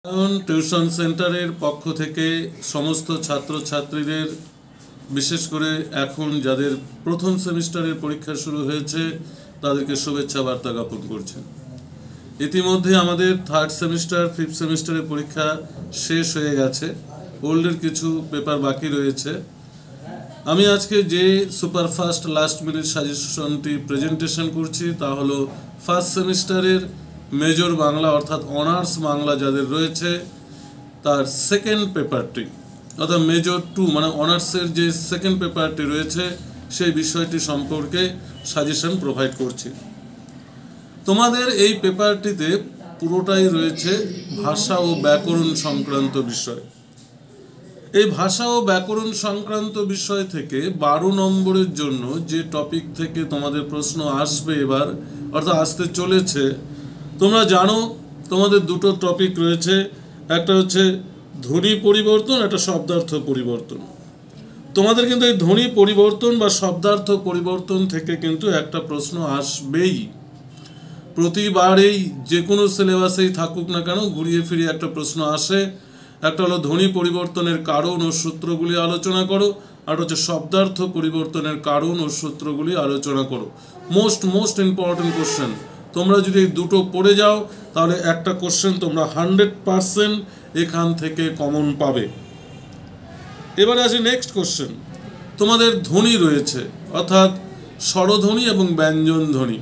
Tuition সেন্টারের পক্ষ থেকে সমস্ত ছাত্রছাত্রীদের বিশেষ করে এখন যাদের প্রথম সেমিস্টারের পরীক্ষা শুরু হয়েছে তাদেরকে শুভেচ্ছা বার্তা জ্ঞাপন করছেন। ইতিমধ্যে আমাদের থার্ড সেমিস্টার ফিফথ সেমিস্টারের পরীক্ষা শেষ হয়ে গেছে, ওল্ডের কিছু পেপার বাকি রয়েছে। আমি আজকে যে সুপারফাস্ট লাস্ট মিনিট সাজেশনটি প্রেজেন্টেশন করছি তা হলো ফার্স্ট সেমিস্টারের মেজর বাংলা অর্থাৎ অনার্স বাংলা যাদের রয়েছে তার সেকেন্ড পেপারটি অর্থাৎ মেজর 2 মানে অনার্সের যে সেকেন্ড পেপারটি রয়েছে সেই বিষয়টি সম্পর্কে সাজেশন প্রোভাইড করছি। তোমাদের এই পেপারটিতে পুরোটাই রয়েছে ভাষা ও ব্যাকরণ সংক্রান্ত বিষয়। এই ভাষা ও ব্যাকরণ সংক্রান্ত বিষয় থেকে 12 নম্বরের জন্য যে টপিক থেকে তোমাদের প্রশ্ন আসবে এবার অর্থাৎ আসতে চলেছে, তোমরা জানো তোমাদের দুটো টপিক রয়েছে, একটা হচ্ছে ধ্বনি পরিবর্তন, একটা শব্দার্থ পরিবর্তন। তোমাদের কিন্তু এই ধ্বনি পরিবর্তন বা শব্দার্থ পরিবর্তন থেকে কিন্তু একটা প্রশ্ন আসবেই। প্রতিবারেই যে কোনো সিলেবাসেই থাকুক না কেন ঘুরিয়ে ফিরিয়ে একটা প্রশ্ন আসে। একটা হলো ধ্বনি পরিবর্তনের কারণ ও সূত্রগুলি আলোচনা করো, আর হচ্ছে শব্দার্থ পরিবর্তনের কারণ ও সূত্রগুলি আলোচনা করো। Most important question. তোমরা যদি এই দুটো পড়ে যাও তাহলে একটা কোশ্চেন তোমরা 100% এখান থেকে কমন পাবে। এবারে আসি নেক্সট কোশ্চেন। তোমাদের ধ্বনি রয়েছে অর্থাৎ স্বরধ্বনি এবং ব্যঞ্জন ধ্বনি।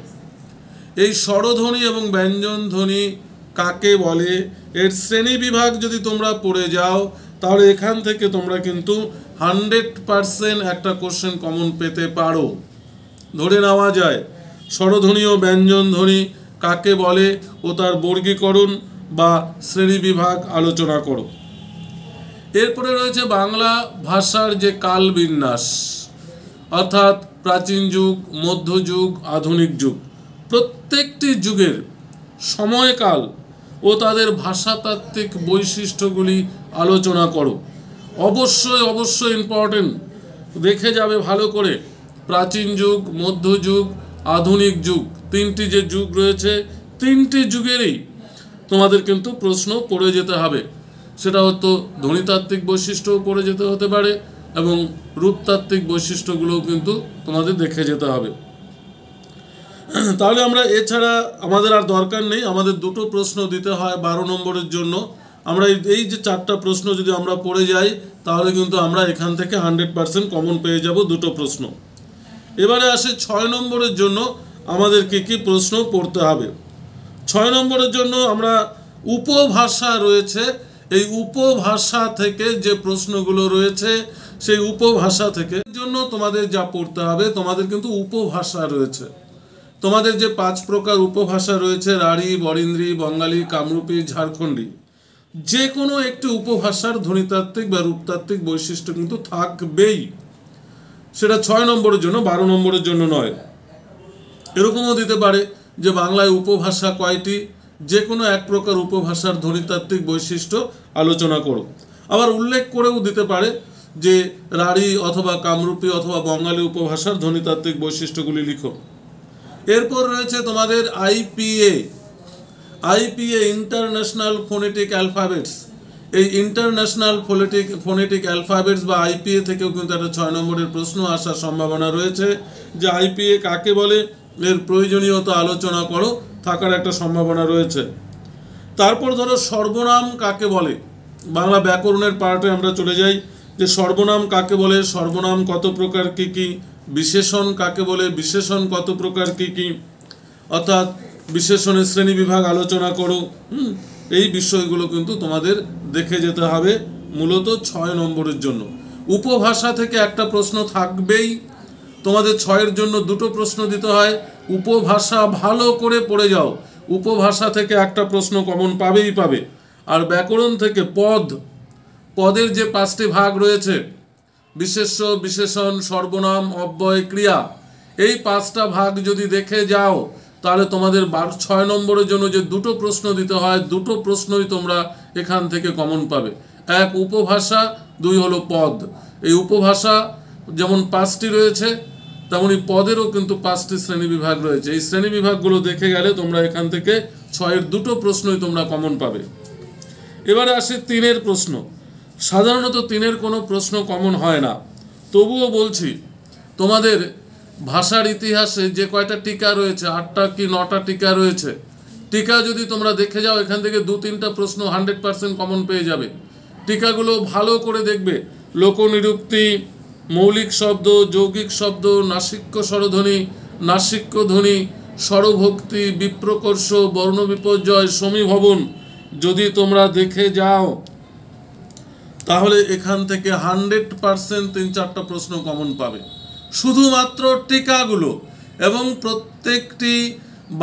এই স্বরধ্বনি এবং ব্যঞ্জন ধ্বনি কাকে বলে এর শ্রেণী বিভাগ যদি তোমরা পড়ে যাও তাহলে এখান থেকে তোমরা কিন্তু 100% একটা কোশ্চেন কমন পেতে পারো। ধরে নেওয়া যায় স্বরধ্বনি ও ব্যঞ্জন ধ্বনি কাকে বলে ও তার বর্গীকরণ বা শ্রেণী বিভাগ আলোচনা করো। এরপরে রয়েছে বাংলা ভাষার যে কালবিন্যাস অর্থাৎ প্রাচীন যুগ, মধ্যযুগ, আধুনিক যুগ, প্রত্যেকটি যুগের সময়কাল ও তাদের ভাষাতাত্ত্বিক বৈশিষ্ট্যগুলি আলোচনা করো। অবশ্যই ইম্পর্টেন্ট, দেখে যাবে ভালো করে। প্রাচীন যুগ, মধ্যযুগ, আধুনিক যুগ, তিনটি যে যুগ রয়েছে তিনটি যুগেরই তোমাদের কিন্তু প্রশ্ন পড়ে যেতে হবে। সেটা হয়তো ধ্বনিতাত্ত্বিক বৈশিষ্ট্যও পড়ে যেতে হতে পারে এবং রূপতাত্ত্বিক বৈশিষ্ট্যগুলোও কিন্তু তোমাদের দেখে যেতে হবে। তাহলে আমরা এছাড়া আমাদের আর দরকার নেই, আমাদের দুটো প্রশ্ন দিতে হয় 12 নম্বরের জন্য। আমরা এই যে 4টা প্রশ্ন যদি আমরা পড়ে যাই তাহলে কিন্তু আমরা এখান থেকে 100% কমন পেয়ে যাব দুটো প্রশ্ন। এবারে আসে 6 নম্বরের জন্য আমাদের কি প্রশ্ন পড়তে হবে। 6 নম্বরের জন্য আমরা উপভাষা রয়েছে, এই উপভাষা থেকে যে প্রশ্নগুলো রয়েছে সেই উপভাষা থেকে জন্য তোমাদের যা পড়তে হবে, তোমাদের কিন্তু উপভাষা রয়েছে। তোমাদের যে 5 প্রকার উপভাষা রয়েছে রাঢ়ী, বরেন্দ্রী, বঙ্গালী, কামরূপী, ঝাড়খণ্ডী, যে কোনো একটি উপভাষার ধ্বনিতাত্ত্বিক বা রূপতাত্ত্বিক বৈশিষ্ট্য কিন্তু থাকবেই। সেটা 6 নম্বরের জন্য, 12 নম্বরের জন্য নয়। এরকমও দিতে পারে যে বাংলায় উপভাষা কয়টি, যে কোনো এক প্রকার উপভাষার ধ্বনিতাত্ত্বিক বৈশিষ্ট্য আলোচনা করো। আবার উল্লেখ করেও দিতে পারে যে রাঢ়ী অথবা কামরূপী অথবা বঙ্গালী উপভাষার ধ্বনিতাত্ত্বিক বৈশিষ্ট্যগুলি লিখো। এরপর রয়েছে তোমাদের আইপিএ ইন্টারন্যাশনাল ফোনেটিক অ্যালফাবেটস। এই ইন্টারন্যাশনাল ফোনেটিক অ্যালফাবেটস বা আইপিএ থেকেও কিন্তু একটা 6 নম্বরের প্রশ্ন আসার সম্ভাবনা রয়েছে যে আইপিএ কাকে বলে, এর প্রয়োজনীয়তা আলোচনা করো, থাকার একটা সম্ভাবনা রয়েছে। তারপর ধরো সর্বনাম কাকে বলে, বাংলা ব্যাকরণের পার্টে আমরা চলে যাই যে সর্বনাম কাকে বলে, সর্বনাম কত প্রকার কি, বিশেষণ কাকে বলে, বিশেষণ কত প্রকার কি, অর্থাৎ বিশেষণের শ্রেণী বিভাগ আলোচনা করো। এই বিষয়গুলো কিন্তু তোমাদের দেখে যেতে হবে মূলত 6 নম্বরের জন্য। উপভাষা থেকে একটা প্রশ্ন থাকবেই, তোমাদের 6-এর জন্য দুটো প্রশ্ন দিতে হয়। উপভাষা ভালো করে পড়ে যাও, উপভাষা থেকে একটা প্রশ্ন কমন পাবে। আর ব্যাকরণ থেকে পদের যে 5টি ভাগ রয়েছে বিশেষ্য, বিশেষণ, সর্বনাম, অব্যয়, ক্রিয়া, এই 5টা ভাগ যদি দেখে যাও তাহলে তোমাদের 6 নম্বরের জন্য যে দুটো প্রশ্ন দিতে হয় দুটো প্রশ্নই তোমরা এখান থেকে কমন পাবে। 1 উপভাষা, 2 হলো পদ। এই উপভাষা যেমন 5টি রয়েছে তেমনি পদেরও কিন্তু 5টি শ্রেণী বিভাগ রয়েছে। এই শ্রেণী বিভাগগুলো দেখে গেলে তোমরা এখান থেকে 6-এর দুটো প্রশ্নই তোমরা কমন পাবে। এবারে আসে 3-এর প্রশ্ন। সাধারণত 3-এর কোনো প্রশ্ন কমন হয় না, তবুও বলছি তোমাদের ভাষার ইতিহাসে যে কয়টা টিকা রয়েছে, 8টা কি 9টা টিকা রয়েছে, টিকা যদি তোমরা দেখে যাও এখান থেকে 2-3টা প্রশ্ন 100% কমন পেয়ে যাবে। টিকাগুলো ভালো করে দেখবে, লোকনিরুক্তি, মৌলিক শব্দ, যৌগিক শব্দ, নাসিক্য স্বরধ্বনি, নাসিক্য ধ্বনি, স্বরভক্তি, বিপ্রকর্ষ, বর্ণ বিপর্যয়, সমীভবন যদি তোমরা দেখে যাও তাহলে এখান থেকে 100% 3-4টা প্রশ্ন কমন পাবে, শুধুমাত্র টিকাগুলো। এবং প্রত্যেকটি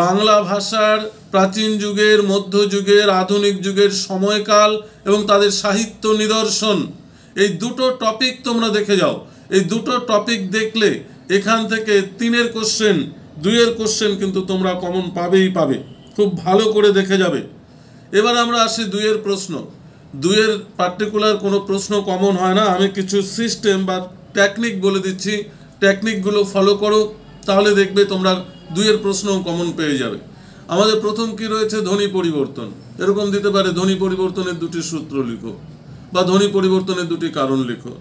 বাংলা ভাষার প্রাচীন যুগের, মধ্যযুগের, আধুনিক যুগের সময়কাল এবং তাদের সাহিত্য নিদর্শন, এই দুটো টপিক তোমরা দেখে যাও। এই দুটো টপিক দেখলে এখান থেকে 3-এর কোশ্চেন, 2-এর কোশ্চেন কিন্তু তোমরা কমন পাবেই পাবে, খুব ভালো করে দেখে যাবে। এবার আমরা আসি 2-এর প্রশ্ন। 2-এর পার্টিকুলার কোনো প্রশ্ন কমন হয় না, আমি কিছু সিস্টেম বা টেকনিক বলে দিচ্ছি, টেকনিকগুলো ফলো করো, তাহলে দেখবে তোমরা 2-এর প্রশ্নও কমন পেয়ে যাবে। আমাদের প্রথম কি রয়েছে, ধ্বনি পরিবর্তন। এরকম দিতে পারে ধ্বনি পরিবর্তনের 2টি সূত্র লিখো, বা ধ্বনি পরিবর্তনের 2টি কারণ লিখো।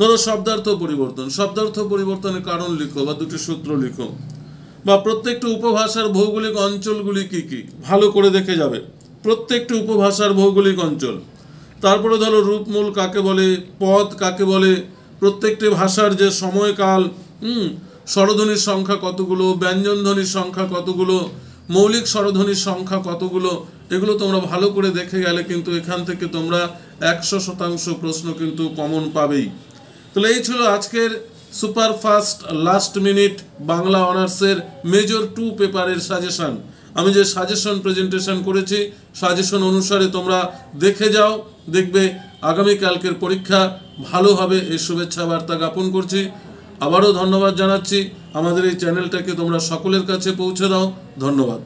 ধরো শব্দার্থ পরিবর্তন, শব্দার্থ পরিবর্তনের কারণ লিখো বা 2টি সূত্র লিখো। বা প্রত্যেকটি উপভাষার ভৌগোলিক অঞ্চলগুলি কি কি, ভালো করে দেখে যাবে, প্রত্যেকটি উপভাষার ভৌগোলিক অঞ্চল। তারপরে ধরো রূপমূল কাকে বলে, পদ কাকে বলে, প্রত্যেকটি ভাষার যে সময়কাল, স্বরধ্বনির সংখ্যা কতগুলো, ব্যঞ্জনধ্বনির সংখ্যা কতগুলো, মৌলিক স্বরধ্বনির সংখ্যা কতগুলো, এগুলো তোমরা ভালো করে দেখে গেলে কিন্তু এখান থেকে তোমরা 100% প্রশ্ন কিন্তু কমন পাবেই। তাহলে এই ছিল আজকের super fast last minute Bangla অনার্সের মেজর 2 পেপারের সাজেশন। আমি যে সাজেশন প্রেজেন্টেশন করেছি, সাজেশন অনুসারে তোমরা দেখে যাও, দেখবে আগামীকালকের পরীক্ষা ভালো হবে, এই শুভেচ্ছা বার্তা জ্ঞাপন করছি। আবারও ধন্যবাদ জানাচ্ছি। আমাদের এই চ্যানেলটাকে তোমরা সকলের কাছে পৌঁছে দাও। ধন্যবাদ।